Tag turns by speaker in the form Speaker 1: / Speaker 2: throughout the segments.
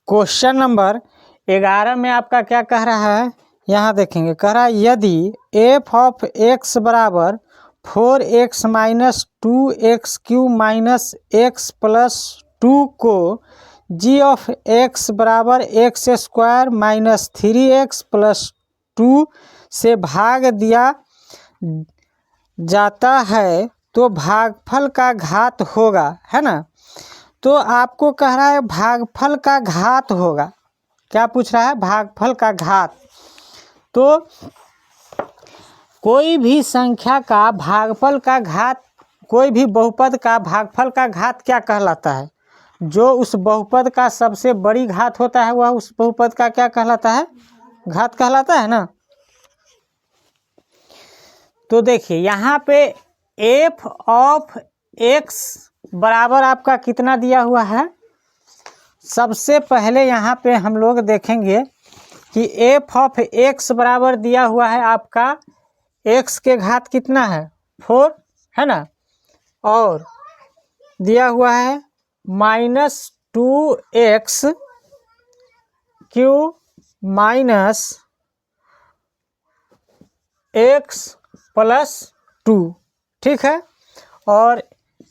Speaker 1: Question number 11 में आपका क्या कह रहा है, यहाँ देखेंगे। कह रहा है यदि एफ ऑफ एक्स बराबर 4x minus 2x³ minus x plus 2 को जी ऑफ एक्स बराबर x square minus 3x plus 2 से भाग दिया जाता है तो भागफल का घात होगा, है ना। तो आपको कह रहा है भागफल का घात होगा। क्या पूछ रहा है? भागफल का घात। तो कोई भी संख्या का भागफल का घात, कोई भी बहुपद का भागफल का घात क्या कहलाता है? जो उस बहुपद का सबसे बड़ी घात होता है वह उस बहुपद का क्या कहलाता है? घात कहलाता है ना। तो देखिए यहाँ पे एफ ऑफ एक्स बराबर आपका कितना दिया हुआ है। सबसे पहले यहाँ पे हम लोग देखेंगे कि एफ ऑफ एक्स बराबर दिया हुआ है आपका एक्स के घात कितना है 4, है ना। और दिया हुआ है -2x³ माइनस x प्लस 2, ठीक है। और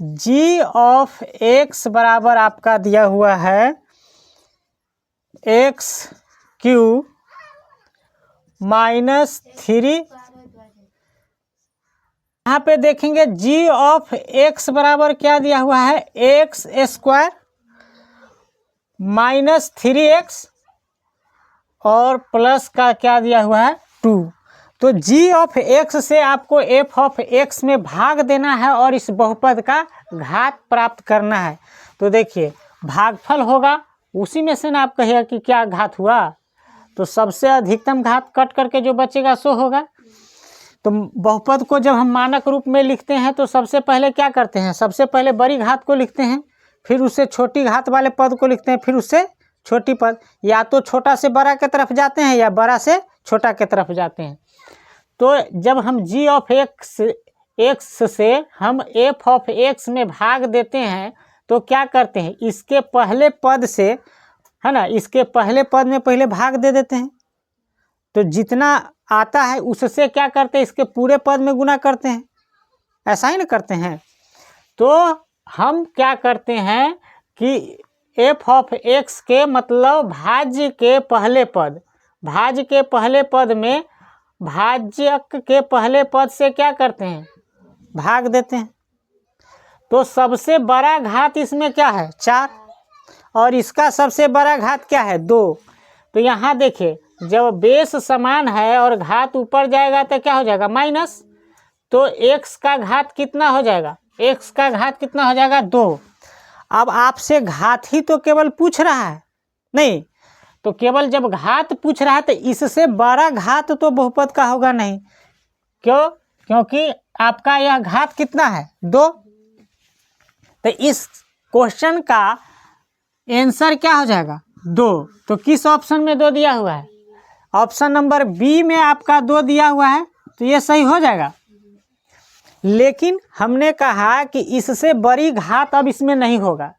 Speaker 1: जी ऑफ एक्स बराबर आपका दिया हुआ है x³ माइनस 3। यहाँ पे देखेंगे जी ऑफ एक्स बराबर क्या दिया हुआ है, एक्स स्क्वायर माइनस 3x और प्लस का क्या दिया हुआ है 2। तो जी ऑफ एक्स से आपको एफ ऑफ एक्स में भाग देना है और इस बहुपद का घात प्राप्त करना है। तो देखिए भागफल होगा, उसी में से ना आप कहिए कि क्या घात हुआ। तो सबसे अधिकतम घात कट करके जो बचेगा सो होगा। तो बहुपद को जब हम मानक रूप में लिखते हैं तो सबसे पहले क्या करते हैं, सबसे पहले बड़ी घात को लिखते हैं, फिर उससे छोटी घात वाले पद को लिखते हैं, फिर उससे छोटी पद। या तो छोटा से बड़ा की तरफ जाते हैं या बड़ा से छोटा की तरफ जाते हैं। तो जब हम जी ऑफ एक्स से हम एफ ऑफ एक्स में भाग देते हैं तो क्या करते हैं, इसके पहले पद से, है ना, इसके पहले पद में पहले भाग दे देते हैं। तो जितना आता है उससे क्या करते हैं, इसके पूरे पद में गुना करते हैं। ऐसा ही ना करते हैं। तो हम क्या करते हैं कि एफ ऑफ एक्स के मतलब भाज्य के पहले पद, भाज्य के पहले पद में भाज्यक के पहले पद से क्या करते हैं, भाग देते हैं। तो सबसे बड़ा घात इसमें क्या है 4 और इसका सबसे बड़ा घात क्या है 2। तो यहाँ देखिए जब बेस समान है और घात ऊपर जाएगा तो क्या हो जाएगा माइनस। तो x का घात कितना हो जाएगा, x का घात कितना हो जाएगा 2। अब आपसे घात ही तो केवल पूछ रहा है, नहीं तो केवल जब घात पूछ रहा है तो इससे बड़ा घात तो बहुपद का होगा नहीं। क्यों? क्योंकि आपका यह घात कितना है 2। तो इस क्वेश्चन का आंसर क्या हो जाएगा 2। तो किस ऑप्शन में 2 दिया हुआ है, ऑप्शन नंबर बी में आपका 2 दिया हुआ है। तो ये सही हो जाएगा। लेकिन हमने कहा कि इससे बड़ी घात अब इसमें नहीं होगा।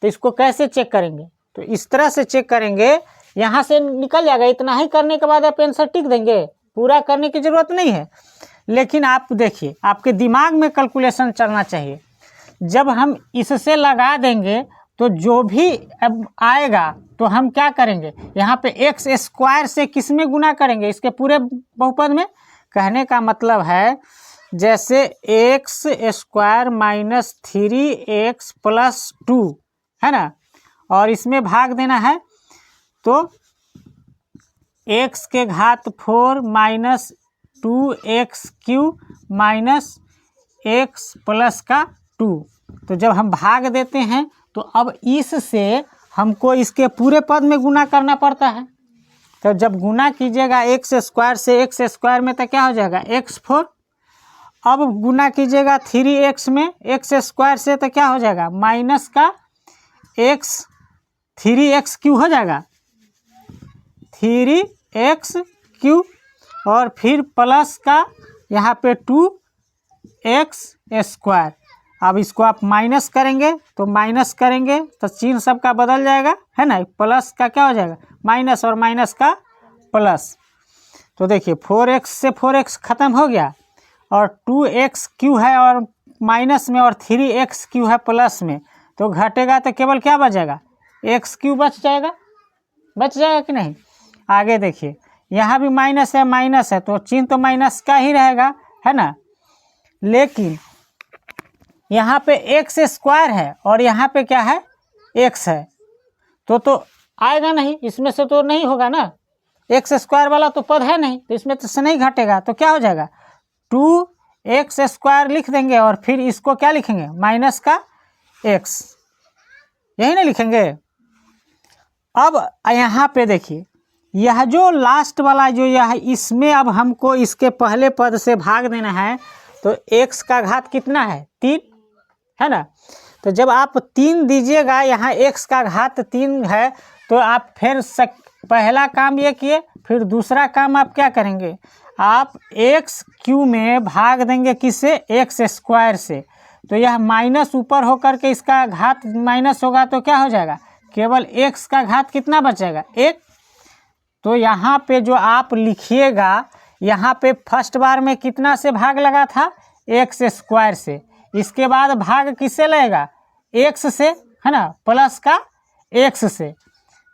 Speaker 1: तो इसको कैसे चेक करेंगे, तो इस तरह से चेक करेंगे, यहाँ से निकल जाएगा। इतना ही करने के बाद आप आंसर टिक देंगे, पूरा करने की ज़रूरत नहीं है। लेकिन आप देखिए आपके दिमाग में कैलकुलेशन चलना चाहिए। जब हम इससे लगा देंगे तो जो भी अब आएगा तो हम क्या करेंगे, यहाँ पे एक्स स्क्वायर से किस में गुना करेंगे, इसके पूरे बहुपद में। कहने का मतलब है जैसे x square minus 3x plus 2, है ना, और इसमें भाग देना है तो x के घात 4 minus 2x³ minus x plus का 2। तो जब हम भाग देते हैं तो अब इससे हमको इसके पूरे पद में गुना करना पड़ता है। तो जब गुना कीजिएगा एक्स स्क्वायर से एक्स स्क्वायर में तो क्या हो जाएगा x4। अब गुना कीजिएगा 3x में एक्स स्क्वायर से तो क्या हो जाएगा माइनस का x 3x³ हो जाएगा 3x³ और फिर प्लस का यहाँ पे 2x² अब इसको आप माइनस करेंगे तो माइनस करेंगे तो चिन्ह सबका बदल जाएगा, है ना। प्लस का क्या हो जाएगा, माइनस, और माइनस का प्लस। तो देखिए 4x से 4x खत्म हो गया, और 2x क्यू है और माइनस में, और 3x क्यू है प्लस में, तो घटेगा तो केवल क्या बचेगा, x क्यू बच जाएगा कि नहीं। आगे देखिए यहाँ भी माइनस है तो चिन्ह तो माइनस का ही रहेगा, है ना। लेकिन यहाँ पे एक्स स्क्वायर है और यहाँ पे क्या है, x है, तो आएगा नहीं, इसमें से तो नहीं होगा ना, एक्स स्क्वायर वाला तो पद है नहीं, तो इसमें तो से नहीं घटेगा, तो क्या हो जाएगा 2x स्क्वायर लिख देंगे, और फिर इसको क्या लिखेंगे, माइनस का x, यही ना लिखेंगे। अब यहाँ पे देखिए यह जो लास्ट वाला जो यह, इसमें अब हमको इसके पहले पद से भाग देना है, तो x का घात कितना है, 3, है ना। तो जब आप 3 दीजिएगा, यहाँ x का घात 3 है, तो आप फिर पहला काम ये किए, फिर दूसरा काम आप क्या करेंगे, आप x क्यू में भाग देंगे किससे, x स्क्वायर से। तो यह माइनस ऊपर होकर के इसका घात माइनस होगा, तो क्या हो जाएगा, केवल x का घात कितना बचेगा, 1। तो यहाँ पे जो आप लिखिएगा, यहाँ पे फर्स्ट बार में कितना से भाग लगा था, x स्क्वायर से, इसके बाद भाग किससे लगेगा, x से, है ना, प्लस का x से।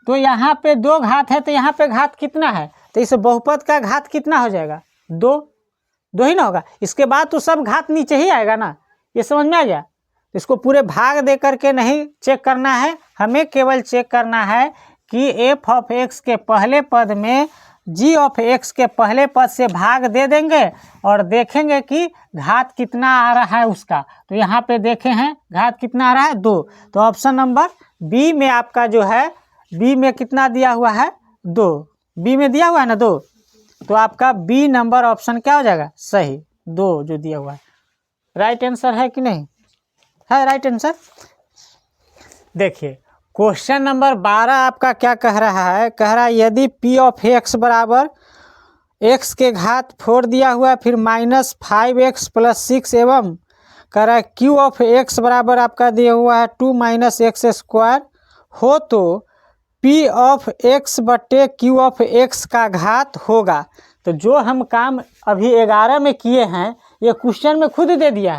Speaker 1: तो यहाँ पे 2 घात है, तो यहाँ पे घात कितना है, तो इस बहुपद का घात कितना हो जाएगा, 2 ही ना होगा। इसके बाद तो सब घात नीचे ही आएगा ना, ये समझ में आ गया। इसको पूरे भाग दे करके नहीं चेक करना है, हमें केवल चेक करना है कि एफ ऑफ एक्स के पहले पद में जी ऑफ एक्स के पहले पद से भाग दे देंगे और देखेंगे कि घात कितना आ रहा है उसका। तो यहाँ पे देखे हैं घात कितना आ रहा है, 2। तो ऑप्शन नंबर बी में आपका जो है, बी में कितना दिया हुआ है, 2, बी में दिया हुआ है ना 2, तो आपका बी नंबर ऑप्शन क्या हो जाएगा, सही, 2 जो दिया हुआ है। राइट आंसर है कि नहीं, है राइट आंसर। देखिए क्वेश्चन नंबर 12 आपका क्या कह रहा है, कह रहा है यदि p ऑफ x बराबर x के घात 4 दिया हुआ है, फिर -5x + 6 एवं कह रहा है q ऑफ x बराबर आपका दिया हुआ है 2 - x स्क्वायर हो, तो p ऑफ x बटे q ऑफ x का घात होगा। तो जो हम काम अभी 11 में किए हैं, ये क्वेश्चन में खुद दे दिया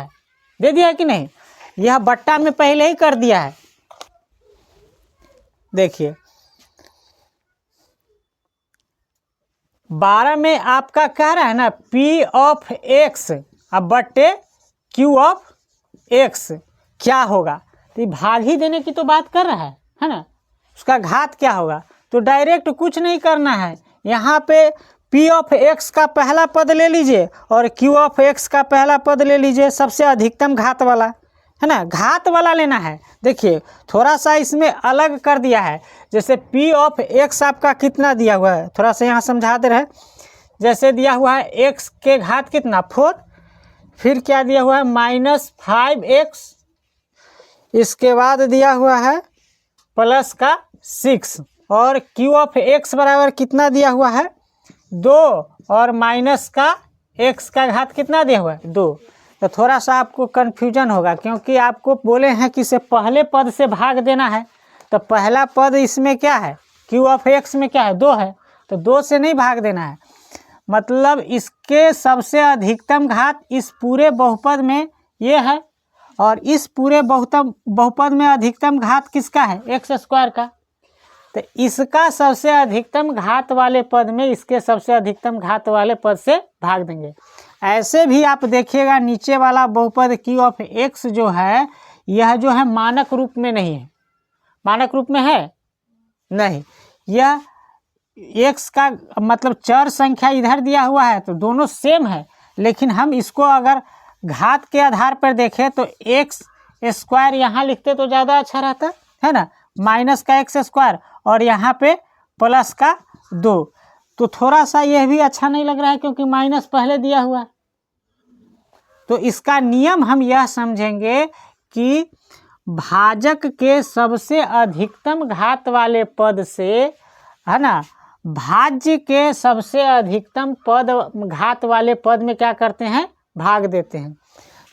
Speaker 1: है कि नहीं, यह बट्टा में पहले ही कर दिया है। देखिए 12 में आपका कह रहा है ना p ऑफ x अब बट्टे q ऑफ x क्या होगा, तो भाग ही देने की तो बात कर रहा है ना, उसका घात क्या होगा। तो डायरेक्ट कुछ नहीं करना है, यहाँ पे p ऑफ x का पहला पद ले लीजिए और q ऑफ x का पहला पद ले लीजिए, सबसे अधिकतम घात वाला, है ना, घात वाला लेना है। देखिए थोड़ा सा इसमें अलग कर दिया है, जैसे p ऑफ x आपका कितना दिया हुआ है, थोड़ा सा यहाँ समझा दे रहे हैं। जैसे दिया हुआ है x के घात कितना 4, फिर क्या दिया हुआ है -5x, इसके बाद दिया हुआ है प्लस का 6, और q ऑफ x बराबर कितना दिया हुआ है 2, और माइनस का x का घात कितना दिया हुआ है 2। तो थोड़ा सा आपको कन्फ्यूजन होगा, क्योंकि आपको बोले हैं कि इसे पहले पद से भाग देना है, तो पहला पद इसमें क्या है, q ऑफ x में क्या है 2 है, तो 2 से नहीं भाग देना है, मतलब इसके सबसे अधिकतम घात इस पूरे बहुपद में ये है, और इस पूरे बहुपद में अधिकतम घात किसका है, एक्स स्क्वायर का। तो इसका सबसे अधिकतम घात वाले पद में इसके सबसे अधिकतम घात वाले पद से भाग देंगे। ऐसे भी आप देखिएगा नीचे वाला बहुपद q ऑफ x जो है, यह जो है मानक रूप में नहीं है, मानक रूप में है नहीं, यह x का मतलब चर संख्या इधर दिया हुआ है, तो दोनों सेम है, लेकिन हम इसको अगर घात के आधार पर देखें तो x स्क्वायर यहाँ लिखते तो ज़्यादा अच्छा रहता है ना, माइनस का x स्क्वायर और यहाँ पे प्लस का 2, तो थोड़ा सा यह भी अच्छा नहीं लग रहा है क्योंकि माइनस पहले दिया हुआ है। तो इसका नियम हम यह समझेंगे कि भाजक के सबसे अधिकतम घात वाले पद से, है ना, भाज्य के सबसे अधिकतम पद घात वाले पद में क्या करते हैं, भाग देते हैं।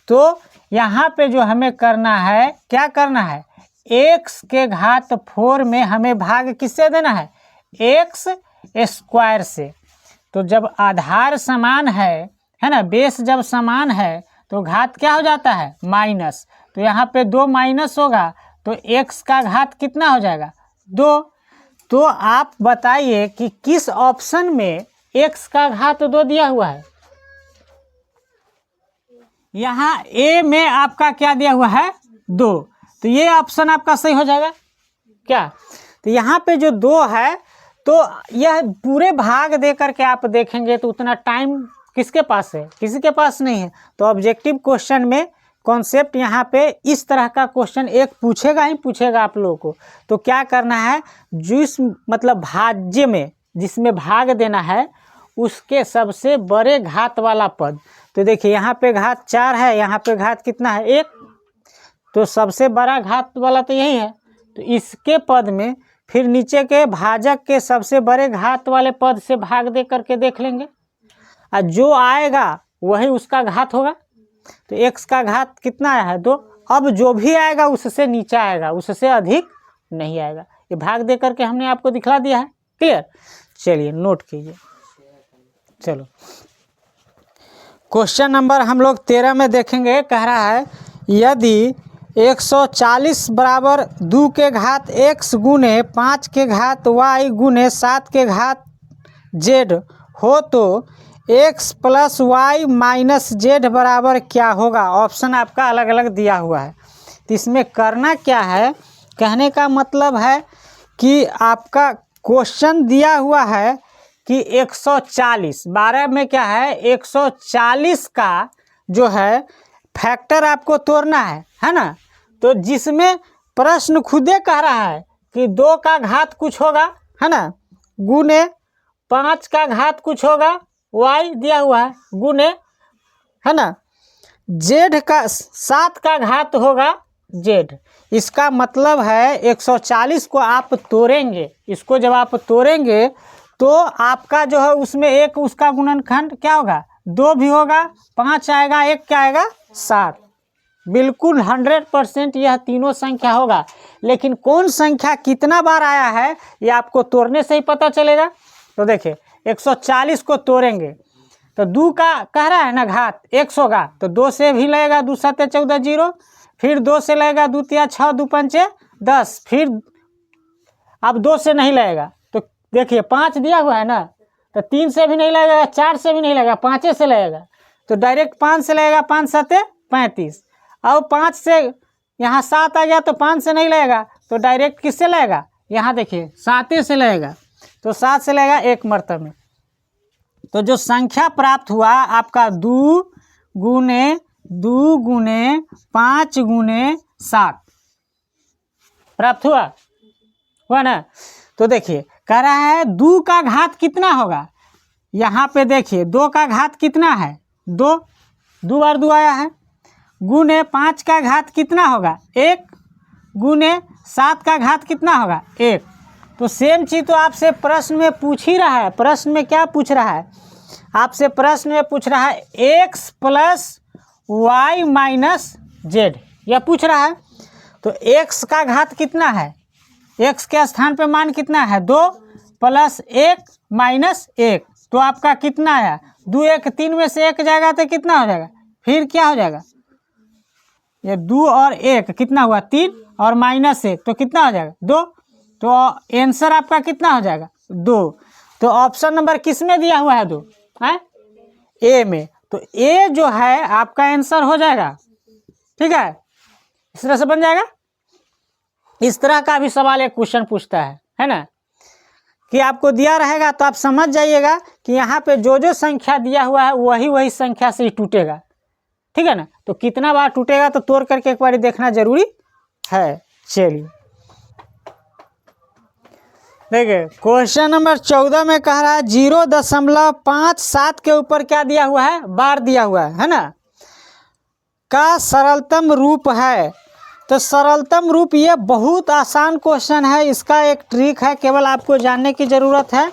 Speaker 1: तो यहाँ पे जो हमें करना है, क्या करना है, x के घात 4 में हमें भाग किससे देना है, x स्क्वायर से। तो जब आधार समान है ना, बेस जब समान है तो घात क्या हो जाता है, माइनस। तो यहाँ पे 2 माइनस होगा तो x का घात कितना हो जाएगा, 2। तो आप बताइए कि किस ऑप्शन में x का घात 2 दिया हुआ है। यहाँ ए में आपका क्या दिया हुआ है, 2। तो ये ऑप्शन आपका सही हो जाएगा क्या। तो यहाँ पे जो 2 है तो यह पूरे भाग दे करके आप देखेंगे तो उतना टाइम किसके पास है, किसी के पास नहीं है। तो ऑब्जेक्टिव क्वेश्चन में कॉन्सेप्ट यहाँ पे इस तरह का क्वेश्चन एक पूछेगा ही पूछेगा आप लोगों को। तो क्या करना है, जिस मतलब भाज्य में जिसमें भाग देना है उसके सबसे बड़े घात वाला पद। तो देखिए यहाँ पे घात 4 है, यहाँ पे घात कितना है, 1। तो सबसे बड़ा घात वाला तो यही है। तो इसके पद में फिर नीचे के भाजक के सबसे बड़े घात वाले पद से भाग दे करके देख लेंगे, और जो आएगा वही उसका घात होगा। तो x का घात कितना आया है, 2। अब जो भी आएगा उससे नीचे आएगा, उससे अधिक नहीं आएगा। ये भाग दे करके हमने आपको दिखला दिया है, क्लियर। चलिए नोट कीजिए। चलो क्वेश्चन नंबर हम लोग 13 में देखेंगे। कह रहा है यदि 140 बराबर 2 के घात x गुने 5 के घात y गुने 7 के घात z हो तो x plus Y minus Z बराबर क्या होगा। ऑप्शन आपका अलग अलग दिया हुआ है। तो इसमें करना क्या है, कहने का मतलब है कि आपका क्वेश्चन दिया हुआ है कि 140, 12 में क्या है, 140 का जो है फैक्टर आपको तोड़ना है ना। तो जिसमें प्रश्न खुदे कह रहा है कि 2 का घात कुछ होगा, है ना, गुने 5 का घात कुछ होगा, y दिया हुआ है, गुने, है ना, z का 7 का घात होगा z। इसका मतलब है 140 को आप तोड़ेंगे, इसको जब आप तोड़ेंगे तो आपका जो है उसमें एक उसका गुणनखंड क्या होगा, 2 भी होगा, 5 आएगा, 1 क्या आएगा, 7। बिल्कुल 100% यह तीनों संख्या होगा। लेकिन कौन संख्या कितना बार आया है ये आपको तोड़ने से ही पता चलेगा। तो देखिए 140 को तोड़ेंगे तो 2 का कह रहा है ना घात 100 होगा, तो 2 से भी लगेगा, 2 7 14 0, फिर 2 से लगेगा, 2 3 6 2 5 10, फिर अब 2 से नहीं लगेगा। तो देखिए 5 दिया हुआ है ना, तो 3 से भी नहीं लगेगा, 4 से भी नहीं लगेगा, 5 से लगेगा। तो डायरेक्ट 5 से लगेगा, 5 7 35। अब 5 से यहाँ 7 आ गया तो 5 से नहीं लगेगा, तो डायरेक्ट किससे लगेगा, यहाँ देखिए 7 से लगेगा। तो 7 से लगेगा 1 मर्तबे में। तो जो संख्या प्राप्त हुआ आपका 2 गुने 5 गुने 7 प्राप्त हुआ ना। तो देखिए कह रहा है 2 का घात कितना होगा, यहाँ पे देखिए 2 का घात कितना है, 2 बार 2 आया है, गुने 5 का घात कितना होगा, 1, गुने 7 का घात कितना होगा, 1। तो सेम चीज़ तो आपसे प्रश्न में पूछ ही रहा है। प्रश्न में क्या पूछ रहा है, आपसे प्रश्न में पूछ रहा है x plus Y minus Z, यह पूछ रहा है। तो x का घात कितना है, x के स्थान पे मान कितना है, 2 प्लस 1 माइनस 1। तो आपका कितना आया, 2 1 3 में से 1 जाएगा तो कितना हो जाएगा, फिर क्या हो जाएगा, ये 2 और 1 कितना हुआ, 3 और माइनस 1 तो कितना हो जाएगा, 2। तो आंसर आपका कितना हो जाएगा, 2। तो ऑप्शन नंबर किस में दिया हुआ है, 2 है ए में। तो ए जो है आपका आंसर हो जाएगा, ठीक है, इस तरह से बन जाएगा। इस तरह का भी सवाल एक क्वेश्चन पूछता है ना, कि आपको दिया रहेगा तो आप समझ जाइएगा कि यहाँ पे जो जो संख्या दिया हुआ है वही संख्या से ही टूटेगा, ठीक है ना। तो कितना बार टूटेगा तो तोड़ करके एक बार देखना जरूरी है। चलिए देखिए क्वेश्चन नंबर 14 में कह रहा है 0.57 के ऊपर क्या दिया हुआ है, बार दिया हुआ है ना, का सरलतम रूप है। तो सरलतम रूप ये बहुत आसान क्वेश्चन है, इसका एक ट्रिक है, केवल आपको जानने की ज़रूरत है।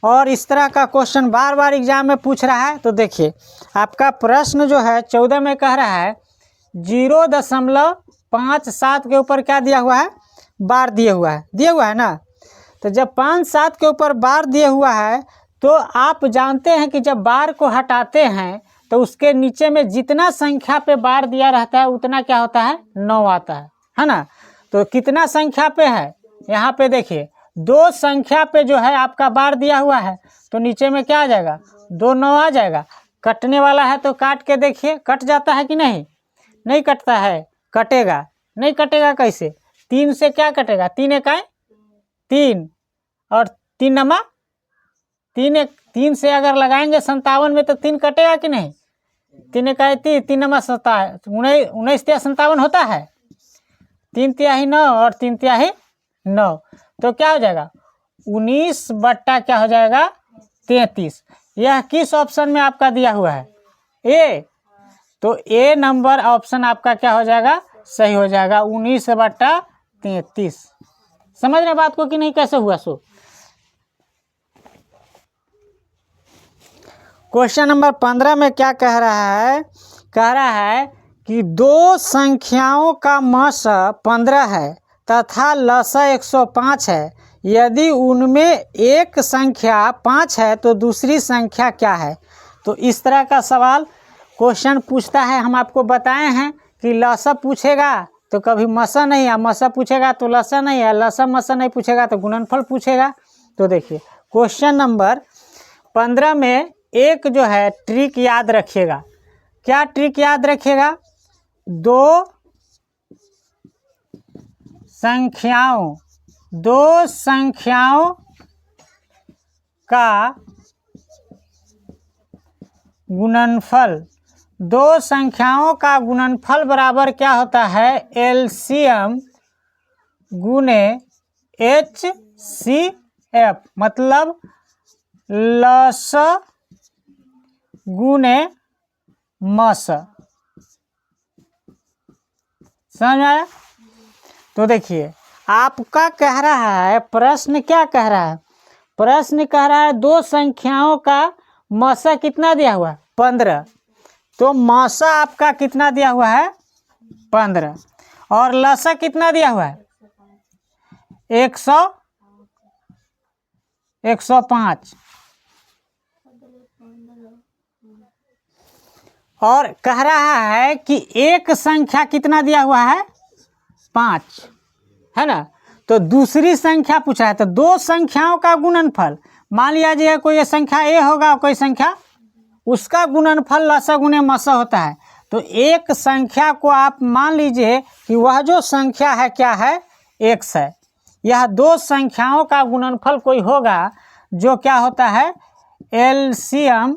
Speaker 1: और इस तरह का क्वेश्चन बार बार एग्जाम में पूछ रहा है। तो देखिए आपका प्रश्न जो है 14 में कह रहा है 0.57 के ऊपर क्या दिया हुआ है, बार दिया हुआ है ना। तो जब 5-7 के ऊपर बार दिया हुआ है तो आप जानते हैं कि जब बार को हटाते हैं तो उसके नीचे में जितना संख्या पे बार दिया रहता है उतना क्या होता है, 9 आता है ना। तो कितना संख्या पे है, यहाँ पे देखिए 2 संख्या पे जो है आपका बार दिया हुआ है तो नीचे में क्या आ जाएगा, 2 9 आ जाएगा। कटने वाला है तो काट के देखिए, कट जाता है कि नहीं, नहीं कटता है, कटेगा नहीं, कटेगा कैसे, 3 से क्या कटेगा, 3 इकाई 3 और 3 नमा 3 से अगर लगाएंगे 57 में तो 3 कटेगा कि नहीं, 3 इकाई 3 नमा 19 तिया 57 होता है, 3 तिहाई 9 और 3 तिहाई 9, तो क्या हो जाएगा 19 बट्टा क्या हो जाएगा 33। यह किस ऑप्शन में आपका दिया हुआ है, ए, तो ए नंबर ऑप्शन आपका क्या हो जाएगा, सही हो जाएगा 19/33। समझ रहे बात को कि नहीं, कैसे हुआ सो। क्वेश्चन नंबर 15 में क्या कह रहा है कि 2 संख्याओं का मस 15 है तथा लसा 105 है, यदि उनमें एक संख्या 5 है तो दूसरी संख्या क्या है। तो इस तरह का सवाल क्वेश्चन पूछता है। हम आपको बताए हैं कि लसा पूछेगा तो कभी मसा नहीं, या मसा पूछेगा तो लसा नहीं, या लसा मसा नहीं पूछेगा तो गुणनफल पूछेगा। तो देखिए क्वेश्चन नंबर 15 में एक जो है ट्रिक याद रखिएगा। क्या ट्रिक याद रखिएगा, 2 संख्याओं का गुणनफल, 2 संख्याओं का गुणनफल बराबर क्या होता है, एलसीएम गुने HCF, मतलब लस गुने मस। समझ आया। तो देखिए आपका कह रहा है, प्रश्न क्या कह रहा है, प्रश्न कह रहा है 2 संख्याओं का मसा कितना दिया हुआ है, 15। तो मसा आपका कितना दिया हुआ है, 15, और लसा कितना दिया हुआ है, 105, और कह रहा है कि एक संख्या कितना दिया हुआ है, 5, है ना। तो दूसरी संख्या पूछा है, तो 2 संख्याओं का गुणनफल, मान लिया जाए कोई संख्या ए होगा, कोई संख्या, उसका गुणनफल लसा गुने मसा होता है। तो एक संख्या को आप मान लीजिए कि वह जो संख्या है क्या है, x है। यह 2 संख्याओं का गुणनफल कोई होगा जो क्या होता है, एलसीएम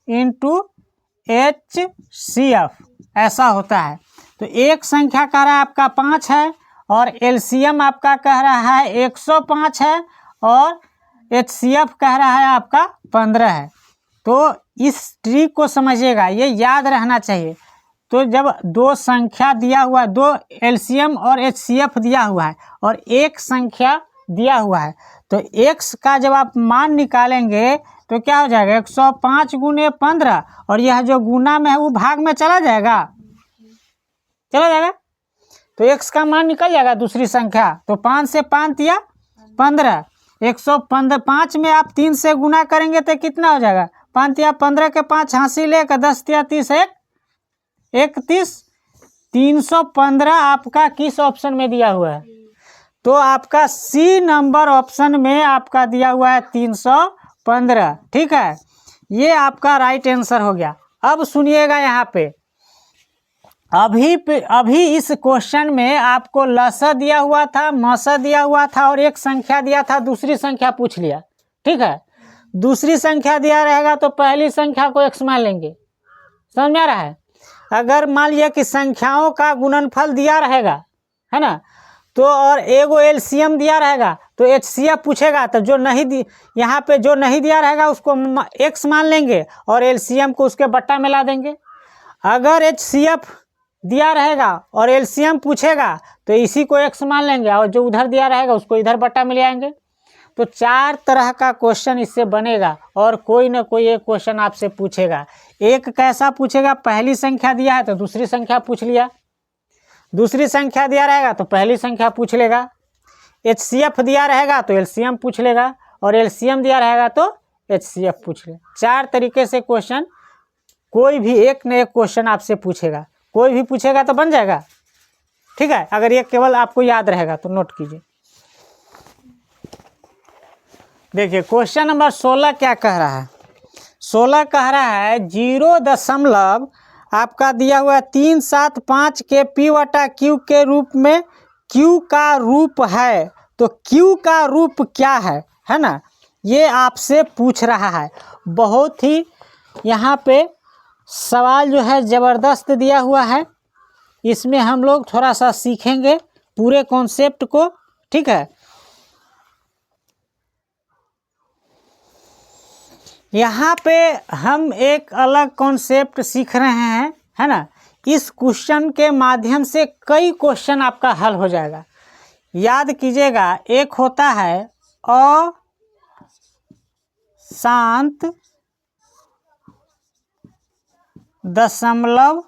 Speaker 1: इंटू HCF, ऐसा होता है। तो एक संख्या कह रहा है आपका 5 है और एलसीएम आपका कह रहा है 105 है और HCF कह रहा है आपका 15 है। तो इस ट्रिक को समझिएगा, ये याद रहना चाहिए। तो जब 2 संख्या दिया हुआ है, 2 एलसीएम और HCF दिया हुआ है और एक संख्या दिया हुआ है, तो x का जब आप मान निकालेंगे तो क्या हो जाएगा, 105 गुने 15, और यह जो गुना में है वो भाग में चला जाएगा। तो x का मान निकल जाएगा दूसरी संख्या। तो 5 से 5 तिया 15, 115 में आप 3 से गुना करेंगे तो कितना हो जाएगा, 5 तिया 15 के 5 हासिल 1, 10 तिया 30, 31, 315 आपका किस ऑप्शन में दिया हुआ है, तो आपका सी नंबर ऑप्शन में आपका दिया हुआ है 315। ठीक है, ये आपका राइट आंसर हो गया। अब सुनिएगा यहाँ पे, अभी इस क्वेश्चन में आपको लसा दिया हुआ था, मसा दिया हुआ था और एक संख्या दिया था, दूसरी संख्या पूछ लिया। ठीक है, दूसरी संख्या दिया रहेगा तो पहली संख्या को x मान लेंगे। समझ में आ रहा है। अगर मान लिया कि संख्याओं का गुणनफल दिया रहेगा, है ना, तो और एगो एलसीएम दिया रहेगा तो HCF पूछेगा, तो जो नहीं यहाँ पे जो नहीं दिया रहेगा उसको x मान लेंगे और एलसीएम को उसके बट्टा में ला देंगे। अगर HCF दिया रहेगा और एलसीएम पूछेगा तो इसी को x मान लेंगे और जो उधर दिया रहेगा उसको इधर बट्टा में ले आएंगे। तो 4 तरह का क्वेश्चन इससे बनेगा और कोई ना कोई एक क्वेश्चन आपसे पूछेगा। एक कैसा पूछेगा, पहली संख्या दिया है तो दूसरी संख्या पूछ लिया, दूसरी संख्या दिया रहेगा तो पहली संख्या पूछ लेगा, HCF दिया रहेगा तो LCM पूछ लेगा और LCM दिया रहेगा तो HCF पूछ लेगा। 4 तरीके से क्वेश्चन, कोई भी एक न एक क्वेश्चन आपसे पूछेगा, कोई भी पूछेगा तो बन जाएगा। ठीक है, अगर ये केवल आपको याद रहेगा तो नोट कीजिए। देखिए क्वेश्चन नंबर 16 क्या कह रहा है। 16 कह रहा है 0. आपका दिया हुआ 375 के P/Q के रूप में Q का रूप है, तो Q का रूप क्या है ना, ये आपसे पूछ रहा है। बहुत ही यहाँ पे सवाल जो है ज़बरदस्त दिया हुआ है, इसमें हम लोग थोड़ा सा सीखेंगे पूरे कॉन्सेप्ट को। ठीक है, यहाँ पे हम एक अलग कॉन्सेप्ट सीख रहे हैं, है ना। इस क्वेश्चन के माध्यम से कई क्वेश्चन आपका हल हो जाएगा। याद कीजिएगा, एक होता है अशांत दशमलव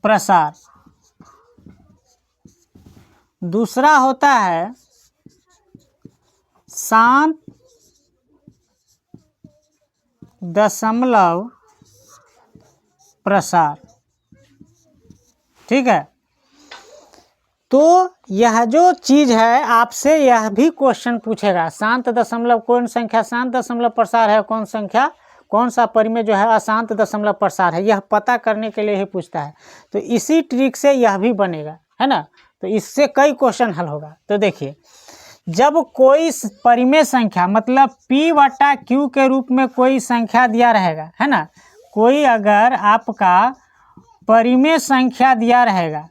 Speaker 1: प्रसार, दूसरा होता है शांत दशमलव प्रसार। ठीक है, तो यह जो चीज़ है आपसे यह भी क्वेश्चन पूछेगा। शांत दशमलव, कौन संख्या शांत दशमलव प्रसार है, कौन संख्या, कौन सा परिमेय जो है अशांत दशमलव प्रसार है, यह पता करने के लिए ही पूछता है। तो इसी ट्रिक से यह भी बनेगा, है ना। तो इससे कई क्वेश्चन हल होगा। तो देखिए, जब कोई परिमेय संख्या मतलब P/Q के रूप में कोई संख्या दिया रहेगा, है ना, कोई अगर आपका परिमेय संख्या दिया रहेगा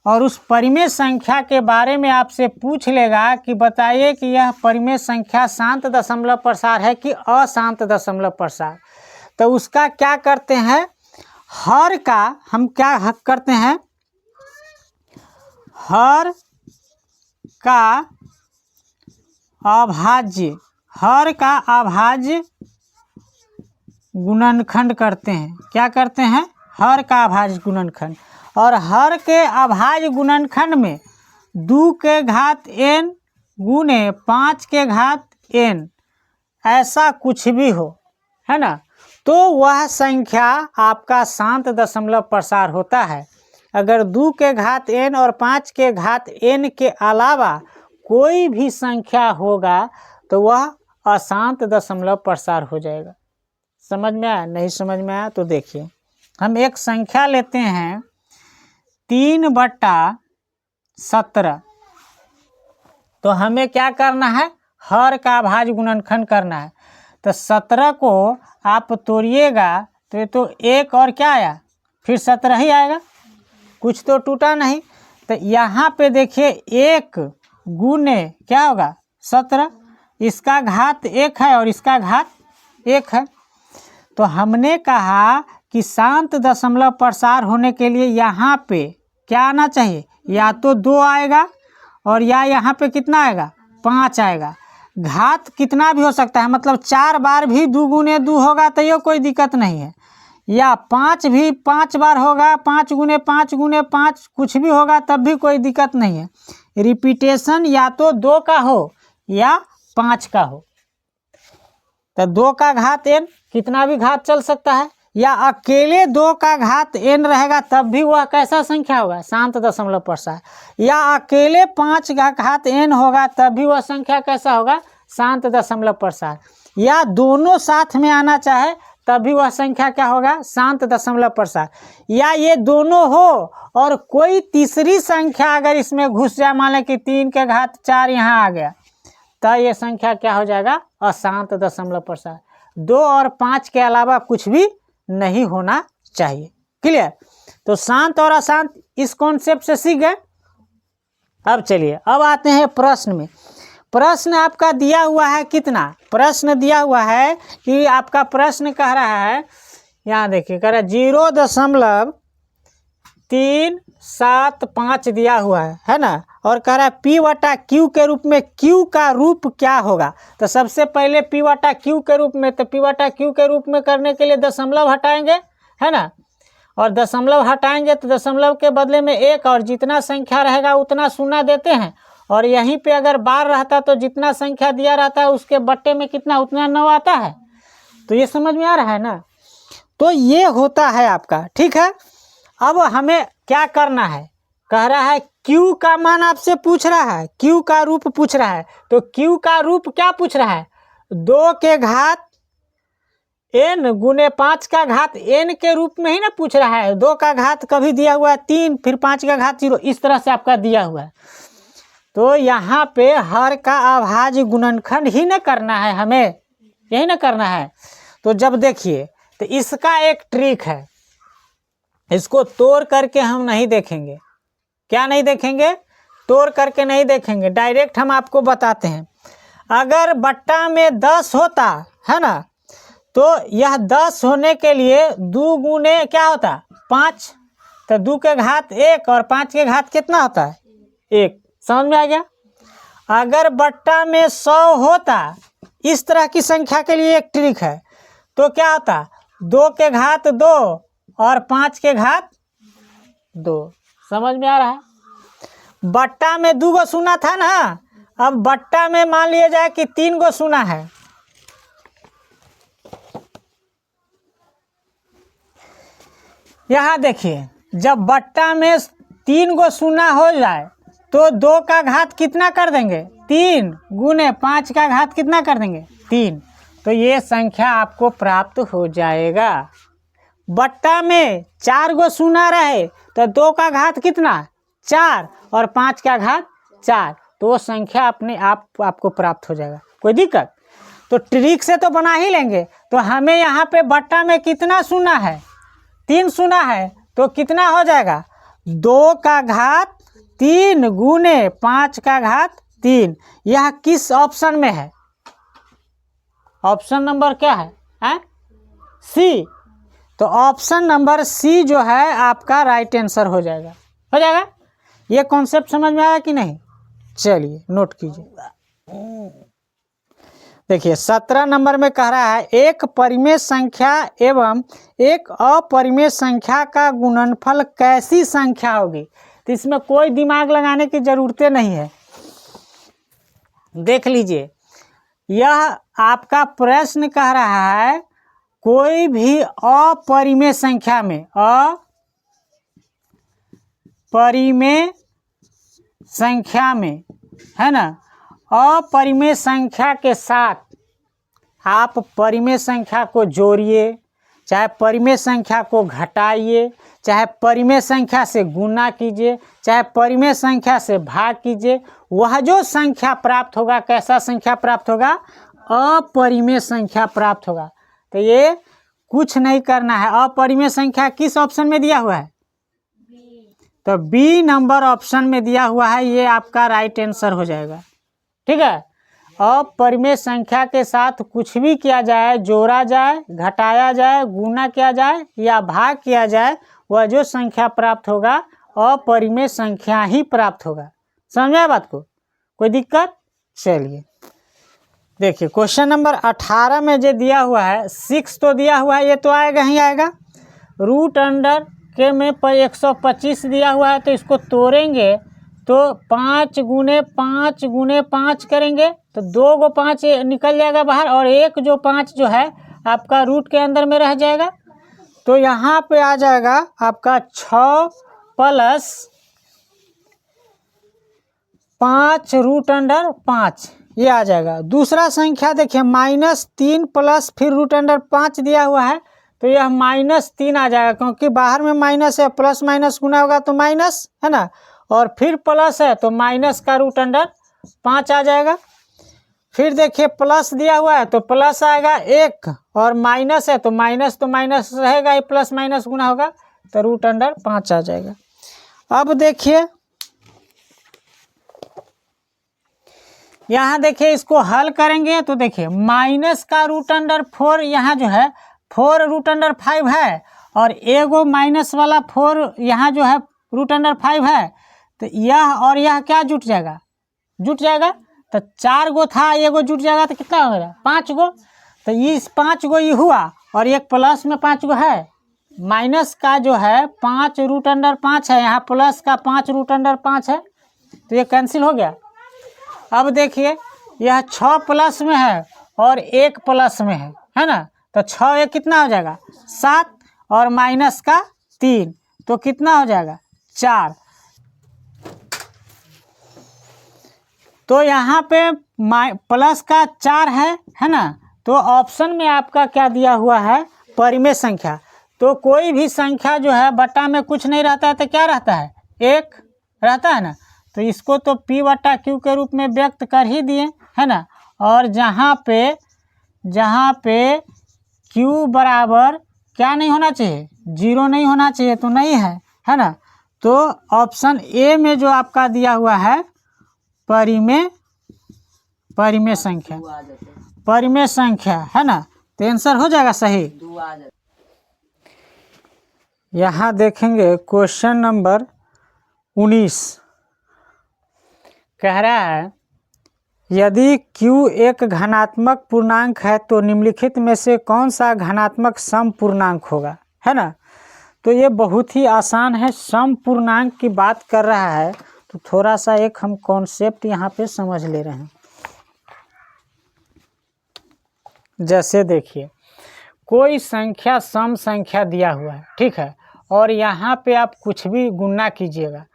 Speaker 1: और उस परिमेय संख्या के बारे में आपसे पूछ लेगा कि बताइए कि यह परिमेय संख्या शांत दशमलव प्रसार है कि अशांत दशमलव प्रसार, तो उसका क्या करते हैं, हर का हम क्या करते हैं, हर का अभाज्य, हर का अभाज्य गुणनखंड करते हैं। क्या करते हैं, हर का अभाज्य गुणनखंड। और हर के अभाज्य गुणनखंड में 2 के घात n गुने 5 के घात n ऐसा कुछ भी हो, है ना, तो वह संख्या आपका शांत दशमलव प्रसार होता है। अगर 2 के घात n और 5 के घात n के अलावा कोई भी संख्या होगा तो वह अशांत दशमलव प्रसार हो जाएगा। समझ में आया, नहीं समझ में आया तो देखिए, हम एक संख्या लेते हैं 3/17, तो हमें क्या करना है, हर का अभाज्य गुणनखंड करना है। तो 17 को आप तोड़िएगा तो ये तो 1 और क्या आया, फिर 17 ही आएगा, कुछ तो टूटा नहीं। तो यहाँ पे देखिए 1 गुने क्या होगा 17, इसका घात 1 है और इसका घात 1 है। तो हमने कहा कि शांत दशमलव प्रसार होने के लिए यहाँ पे क्या आना चाहिए, या तो 2 आएगा और या यहाँ पे कितना आएगा, 5 आएगा। घात कितना भी हो सकता है, मतलब 4 बार भी 2 गुने 2 होगा तो ये कोई दिक्कत नहीं है, या 5 भी 5 बार होगा, 5 गुने 5 गुने 5 कुछ भी होगा तब भी कोई दिक्कत नहीं है। रिपीटेशन या तो 2 का हो या 5 का हो। तो 2 का घात n कितना भी घात चल सकता है, या अकेले 2 का घात n रहेगा तब भी वह कैसा संख्या होगा, शांत दशमलव प्रसार। या अकेले 5 का घात n होगा तब भी वह संख्या कैसा होगा, शांत दशमलव प्रसार। या दोनों साथ में आना चाहे तब भी वह संख्या क्या होगा, शांत दशमलव प्रसार। या ये दोनों हो और कोई तीसरी संख्या अगर इसमें घुस जाए, मान लें कि 3 के घात 4 यहाँ आ गया, तो ये संख्या क्या हो जाएगा, अशांत दशमलव प्रसार। 2 और 5 के अलावा कुछ भी नहीं होना चाहिए। क्लियर। तो शांत और अशांत इस कॉन्सेप्ट से सीख गए। अब चलिए, अब आते हैं प्रश्न में। प्रश्न आपका दिया हुआ है कितना, प्रश्न दिया हुआ है कि आपका प्रश्न कह रहा है, यहाँ देखिए कह रहा है 0.375 दिया हुआ है ना, और कह रहा है P बटा Q के रूप में Q का रूप क्या होगा। तो सबसे पहले P बटा Q के रूप में, तो P बटा Q के रूप में करने के लिए दशमलव हटाएंगे, है ना, और दशमलव हटाएंगे तो दशमलव के बदले में 1 और जितना संख्या रहेगा उतना शून्य देते हैं, और यहीं पे अगर बार रहता तो जितना संख्या दिया रहता है उसके बट्टे में कितना उतना 9 आता है। तो ये समझ में आ रहा है ना। तो ये होता है आपका, ठीक है। अब हमें क्या करना है, कह रहा है Q का मान आपसे पूछ रहा है, Q का रूप पूछ रहा है। तो Q का रूप क्या पूछ रहा है, 2 के घात n गुने 5 का घात n के रूप में ही ना पूछ रहा है। 2 का घात कभी दिया हुआ है 3, फिर 5 का घात 0, इस तरह से आपका दिया हुआ है। तो यहाँ पे हर का अभाज्य गुणनखंड ही ना करना है हमें, यही ना करना है। तो जब देखिए, तो इसका एक ट्रिक है, इसको तोड़ करके हम नहीं देखेंगे। क्या नहीं देखेंगे, तोड़ करके नहीं देखेंगे, डायरेक्ट हम आपको बताते हैं। अगर बट्टा में 10 होता है ना, तो यह 10 होने के लिए 2 गुने क्या होता 5, तो 2 के घात 1 और 5 के घात कितना होता है 1। समझ में आ गया। अगर बट्टा में 100 होता, इस तरह की संख्या के लिए एक ट्रिक है, तो क्या होता 2 के घात 2 और 5 के घात 2। समझ में आ रहा है। बट्टा में 2 गो शून्य था ना, अब बट्टा में मान लिया जाए कि 3 गो शून्य है। यहाँ देखिए, जब बट्टा में 3 गो शून्य हो जाए तो 2 का घात कितना कर देंगे 3 गुने 5 का घात कितना कर देंगे 3। तो ये संख्या आपको प्राप्त हो जाएगा। बट्टा में 4 गो शून्य रहे तो 2 का घात कितना 4 और 5 का घात 4, तो वो संख्या अपने आप आपको प्राप्त हो जाएगा। कोई दिक्कत, तो ट्रिक से तो बना ही लेंगे। तो हमें यहाँ पे बट्टा में कितना शून्य है 3 शून्य है, तो कितना हो जाएगा 2 का घात 3 गुने 5 का घात 3। यह किस ऑप्शन में है, ऑप्शन नंबर क्या है सी। तो ऑप्शन नंबर सी जो है आपका राइट आंसर हो जाएगा। हो जाएगा। ये कॉन्सेप्ट समझ में आया कि नहीं, चलिए नोट कीजिए। देखिए 17 नंबर में कह रहा है एक परिमेय संख्या एवं एक अपरिमेय संख्या का गुणनफल कैसी संख्या होगी। तो इसमें कोई दिमाग लगाने की जरूरत नहीं है। देख लीजिए, यह आपका प्रश्न कह रहा है कोई भी अपरिमेय संख्या में, अपरिमेय संख्या में, है ना, अपरिमेय संख्या के साथ आप परिमेय संख्या को जोड़िए, चाहे परिमेय संख्या को घटाइए, चाहे परिमेय संख्या से गुना कीजिए, चाहे परिमेय संख्या से भाग कीजिए, वह जो संख्या प्राप्त होगा कैसा संख्या प्राप्त होगा, अपरिमेय संख्या प्राप्त होगा। तो ये कुछ नहीं करना है। अपरिमेय संख्या किस ऑप्शन में दिया हुआ है, तो बी नंबर ऑप्शन में दिया हुआ है, ये आपका राइट आंसर हो जाएगा। ठीक है। अपरिमेय संख्या के साथ कुछ भी किया जाए, जोड़ा जाए, घटाया जाए, गुना किया जाए या भाग किया जाए, वह जो संख्या प्राप्त होगा अपरिमेय संख्या ही प्राप्त होगा। समझा बात को, कोई दिक्कत। चलिए देखिए क्वेश्चन नंबर 18 में जो दिया हुआ है 6 तो दिया हुआ है, ये तो आएगा ही आएगा। रूट अंडर के में 125 दिया हुआ है, तो इसको तोड़ेंगे तो 5 गुने 5 गुने 5 करेंगे तो 2 गो 5 निकल जाएगा बाहर, और एक जो 5 जो है आपका रूट के अंदर में रह जाएगा। तो यहाँ पे आ जाएगा आपका 6 प्लस 5 रूट अंडर 5, ये आ जाएगा। दूसरा संख्या देखिए -3 प्लस फिर रूट अंडर 5 दिया हुआ है, तो यह -3 आ जाएगा, क्योंकि बाहर में माइनस है, प्लस माइनस गुना होगा तो माइनस, है ना, और फिर प्लस है तो माइनस का रूट अंडर 5 आ जाएगा। फिर देखिए प्लस दिया हुआ है तो प्लस आएगा 1, और माइनस है तो माइनस रहेगा ही, प्लस माइनस गुना होगा तो रूट अंडर 5 आ जाएगा। अब देखिए यहाँ देखिए इसको हल करेंगे तो देखिए माइनस का रूट अंडर 4 यहाँ जो है 4 रूट अंडर 5 है, और एगो माइनस वाला 4 यहाँ जो है रूट अंडर 5 है, तो यह और यह क्या जुट जाएगा, जुट जाएगा। तो 4 गो था, ये गो जुट जाएगा तो कितना हो गया 5 गो। तो इस 5 गो ये हुआ और एक प्लस में 5 गो है, माइनस का जो है 5√5 है, यहाँ प्लस का 5√5 है, तो ये कैंसिल हो गया। अब देखिए यह 6 प्लस में है और 1 प्लस में है ना। तो 6 एक कितना हो जाएगा 7 और माइनस का 3, तो कितना हो जाएगा 4। तो यहाँ पे प्लस का 4 है ना। तो ऑप्शन में आपका क्या दिया हुआ है, परिमेय संख्या। तो कोई भी संख्या जो है बटा में कुछ नहीं रहता है तो क्या रहता है, 1 रहता है ना। तो इसको तो P/Q के रूप में व्यक्त कर ही दिए है ना। और जहाँ पे Q बराबर क्या नहीं होना चाहिए, 0 नहीं होना चाहिए, तो नहीं है ना। तो ऑप्शन ए में जो आपका दिया हुआ है परिमेय संख्या है ना, तो आंसर हो जाएगा सही। यहाँ देखेंगे क्वेश्चन नंबर 19 कह रहा है यदि Q एक घनात्मक पूर्णांक है तो निम्नलिखित में से कौन सा घनात्मक सम पूर्णांक होगा, है ना। तो ये बहुत ही आसान है, सम पूर्णांक की बात कर रहा है। तो थोड़ा सा एक हम कॉन्सेप्ट यहाँ पे समझ ले रहे हैं। जैसे देखिए कोई संख्या सम संख्या दिया हुआ है, ठीक है, और यहाँ पे आप कुछ भी गुणा कीजिएगा,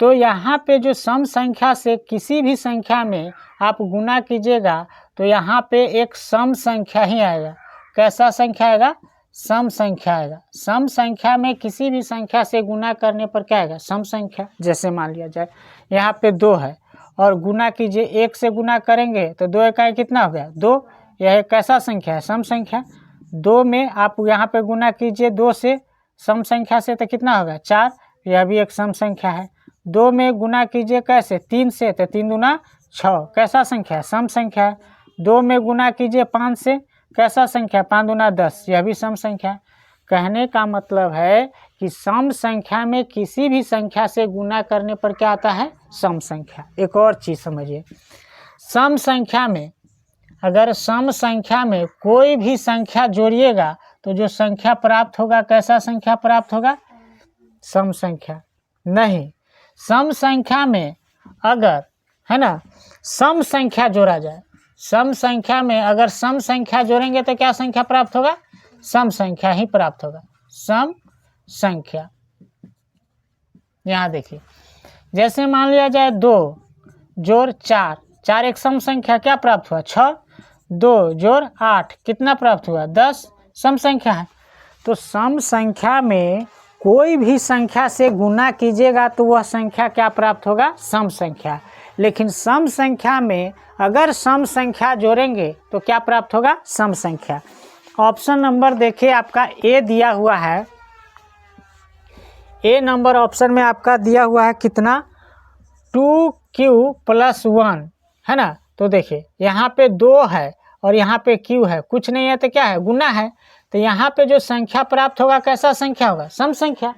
Speaker 1: तो यहाँ पे जो सम संख्या से किसी भी संख्या में आप गुणा कीजिएगा तो यहाँ पे एक सम संख्या ही आएगा। कैसा संख्या आएगा, सम संख्या आएगा। सम संख्या में किसी भी संख्या से गुणा करने पर क्या आएगा, सम संख्या। जैसे मान लिया जाए यहाँ पे 2 है और गुणा कीजिए, 1 से गुणा करेंगे तो 2 इकाई कितना हो गया 2। यह कैसा संख्या है, सम संख्या। 2 में आप यहाँ पे गुणा कीजिए 2 से सम संख्या से, तो कितना होगा 4, यह भी एक सम संख्या है। 2 में गुणा कीजिए कैसे 3 से, तो 3 दूना 6, कैसा संख्या है, सम संख्या है। 2 में गुणा कीजिए 5 से, कैसा संख्या 5 दूना 10, यह भी सम संख्या। कहने का मतलब है कि सम संख्या में किसी भी संख्या से गुणा करने पर क्या आता है, सम संख्या। एक और चीज़ समझिए, सम संख्या में अगर सम संख्या में कोई भी संख्या जोड़िएगा तो जो संख्या प्राप्त होगा कैसा संख्या प्राप्त होगा, सम संख्या। नहीं, सम संख्या में अगर है ना सम संख्या जोड़ा जाए, सम संख्या में अगर सम संख्या जोड़ेंगे तो क्या संख्या प्राप्त होगा, सम संख्या ही प्राप्त होगा, सम संख्या। यहाँ देखिए जैसे मान लिया जाए 2 जोड़ 4, 4 एक सम संख्या, क्या प्राप्त हुआ 6। 2 जोड़ 8 कितना प्राप्त हुआ 10, सम संख्या है। तो सम संख्या में कोई भी संख्या से गुणा कीजिएगा तो वह संख्या क्या प्राप्त होगा, सम संख्या। लेकिन सम संख्या में अगर सम संख्या जोड़ेंगे तो क्या प्राप्त होगा, सम संख्या। ऑप्शन नंबर देखिए आपका ए दिया हुआ है, ए नंबर ऑप्शन में आपका दिया हुआ है कितना 2Q + 1 है ना। तो देखिए यहाँ पे 2 है और यहाँ पे Q है, कुछ नहीं है तो क्या है, गुना है। तो यहाँ पे जो संख्या प्राप्त होगा कैसा संख्या होगा, सम संख्या।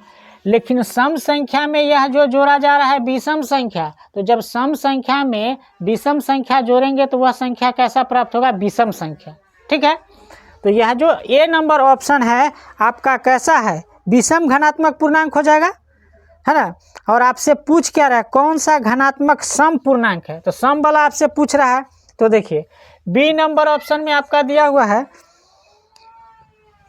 Speaker 1: लेकिन सम संख्या में यह जो जोड़ा जा रहा है विषम संख्या, तो जब सम संख्या में विषम संख्या जोड़ेंगे तो वह संख्या कैसा प्राप्त होगा, विषम संख्या। ठीक है, तो यह जो ए नंबर ऑप्शन है आपका कैसा है, विषम घनात्मक पूर्णांक हो जाएगा, है ना। और आपसे पूछ क्या रहा है, कौन सा घनात्मक सम पूर्णांक है, तो सम वाला आपसे पूछ रहा है। तो देखिए बी नंबर ऑप्शन में आपका दिया हुआ है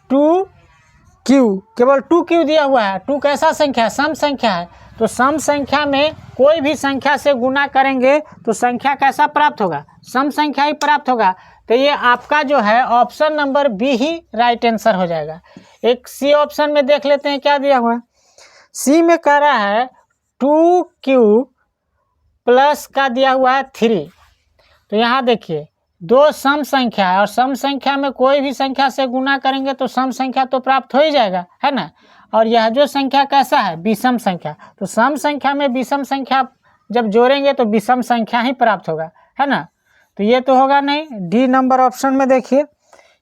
Speaker 1: 2Q, केवल 2Q दिया हुआ है। 2 कैसा संख्या है, सम संख्या है। तो सम संख्या में कोई भी संख्या से गुणा करेंगे तो संख्या कैसा प्राप्त होगा, सम संख्या ही प्राप्त होगा। तो ये आपका जो है ऑप्शन नंबर बी ही राइट आंसर हो जाएगा। एक सी ऑप्शन में देख लेते हैं क्या दिया हुआ है। सी में कह रहा है 2Q प्लस का दिया हुआ है 3। तो यहाँ देखिए 2 सम संख्या है और सम संख्या में कोई भी संख्या से गुणा करेंगे तो सम संख्या तो प्राप्त हो ही जाएगा, है ना। और यह जो संख्या कैसा है, विषम संख्या। तो सम संख्या में विषम संख्या जब जोड़ेंगे तो विषम संख्या ही प्राप्त होगा, है ना। तो ये तो होगा नहीं। डी नंबर ऑप्शन में देखिए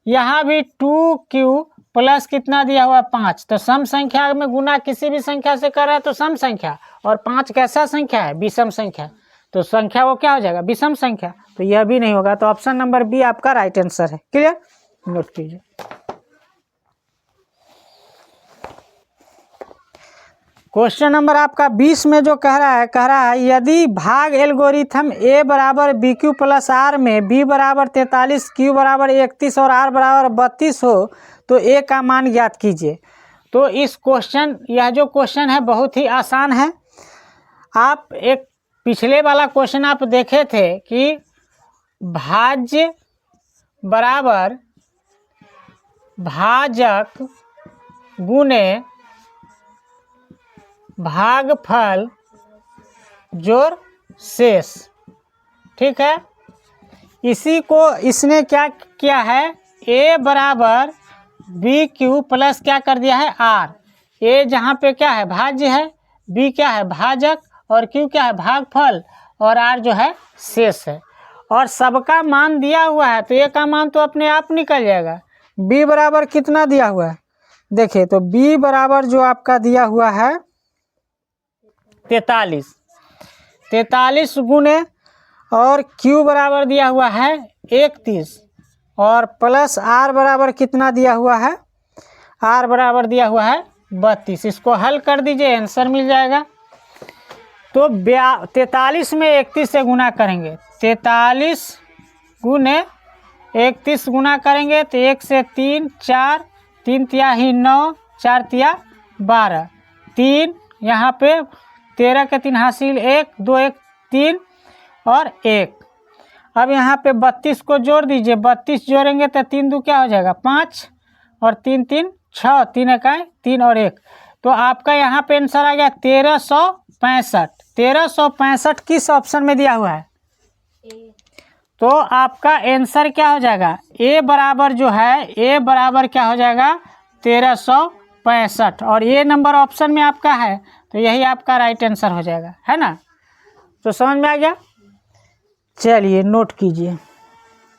Speaker 1: यहाँ भी 2Q प्लस कितना दिया हुआ है 5। तो सम संख्या में गुना किसी भी संख्या से कर रहा है तो सम संख्या, और 5 कैसा संख्या है, विषम संख्या, तो संख्या वो क्या हो जाएगा, विषम संख्या, तो यह भी नहीं होगा। तो ऑप्शन नंबर बी आपका राइट आंसर है। क्लियर, नोट कीजिए। क्वेश्चन नंबर आपका 20 में जो कह रहा है यदि भाग एल्गोरिथम a बराबर बी क्यू प्लस आर में b बराबर 43, q बराबर 31 और r बराबर 32 हो तो a का मान ज्ञात कीजिए। तो इस क्वेश्चन, यह जो क्वेश्चन है बहुत ही आसान है। आप एक पिछले वाला क्वेश्चन आप देखे थे कि भाज्य बराबर भाजक गुने भागफल जोड़ शेष, ठीक है। इसी को इसने क्या किया है, a बराबर बी क्यू प्लस क्या कर दिया है r। a जहाँ पे क्या है भाज्य है, b क्या है भाजक, और q क्या है भागफल, और r जो है शेष है। और सबका मान दिया हुआ है तो a का मान तो अपने आप निकल जाएगा। b बराबर कितना दिया हुआ है, देखिए तो b बराबर जो आपका दिया हुआ है 43 गुने, और q बराबर दिया हुआ है 31, और प्लस r बराबर कितना दिया हुआ है, r बराबर दिया हुआ है 32। इसको हल कर दीजिए, आंसर मिल जाएगा। तो 43 में 31 से गुना करेंगे, 43 गुने 31 गुना करेंगे तो 1 से 3 4, 3 तिया ही 9, 4 तिया 12, 3 यहाँ पे 13 के 3 हासिल 1, 2 1 3 और 1। अब यहाँ पे 32 को जोड़ दीजिए, 32 जोड़ेंगे तो 3 2 क्या हो जाएगा 5, और 3 3 6, 3 इकाई 3 और 1। तो आपका यहाँ पे आंसर आ गया 1365। 1365 किस ऑप्शन में दिया हुआ है, तो आपका आंसर क्या हो जाएगा, a बराबर जो है a बराबर क्या हो जाएगा 1365, और ये नंबर ऑप्शन में आपका है तो यही आपका राइट आंसर हो जाएगा, है ना। तो समझ में आ गया, चलिए नोट कीजिए।